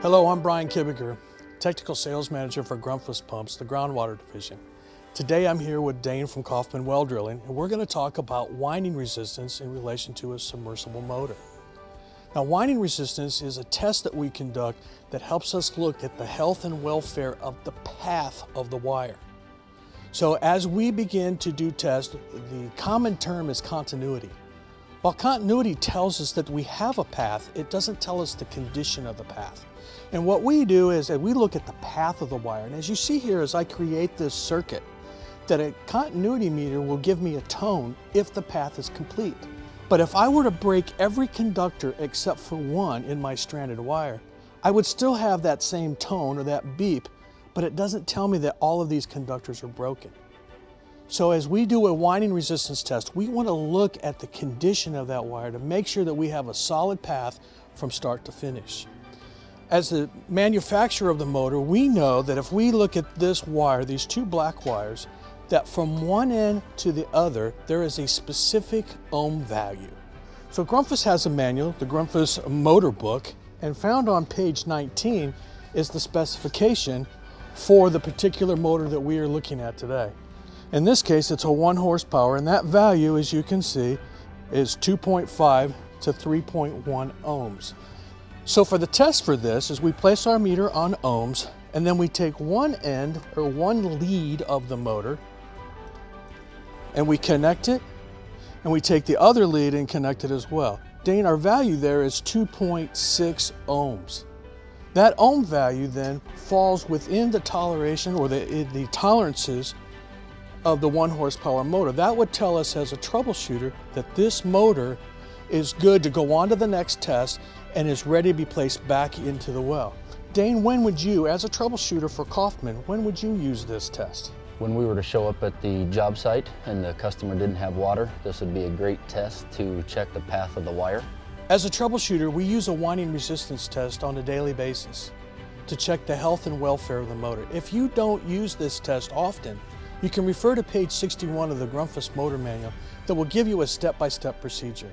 Hello, I'm Brian Kibiger, Technical Sales Manager for Grundfos Pumps, the groundwater division. Today I'm here with Dane from Kaufman Well Drilling, and we're going to talk about winding resistance in relation to a submersible motor. Now, winding resistance is a test that we conduct that helps us look at the health and welfare of the path of the wire. So as we begin to do tests, the common term is continuity. While continuity tells us that we have a path, it doesn't tell us the condition of the path. And what we do is that we look at the path of the wire. And as you see here, as I create this circuit, that a continuity meter will give me a tone if the path is complete. But if I were to break every conductor except for one in my stranded wire, I would still have that same tone or that beep, but it doesn't tell me that all of these conductors are broken. So as we do a winding resistance test, we want to look at the condition of that wire to make sure that we have a solid path from start to finish. As the manufacturer of the motor, we know that if we look at this wire, these two black wires, that from one end to the other, there is a specific ohm value. So Grundfos has a manual, the Grundfos motor book, and found on page 19 is the specification for the particular motor that we are looking at today. In this case, it's a 1 horsepower, and that value, as you can see, is 2.5 to 3.1 ohms. So for the test for this is we place our meter on ohms, and then we take one end or one lead of the motor and we connect it, and we take the other lead and connect it as well. Dane, our value there is 2.6 ohms. That ohm value then falls within the toleration or the tolerances of the 1 horsepower motor. That would tell us as a troubleshooter that this motor is good to go on to the next test and is ready to be placed back into the well. Dane, when would you, as a troubleshooter for Kaufman, when would you use this test? When we were to show up at the job site and the customer didn't have water, this would be a great test to check the path of the wire. As a troubleshooter, we use a winding resistance test on a daily basis to check the health and welfare of the motor. If you don't use this test often, you can refer to page 61 of the Grundfos motor manual that will give you a step-by-step procedure.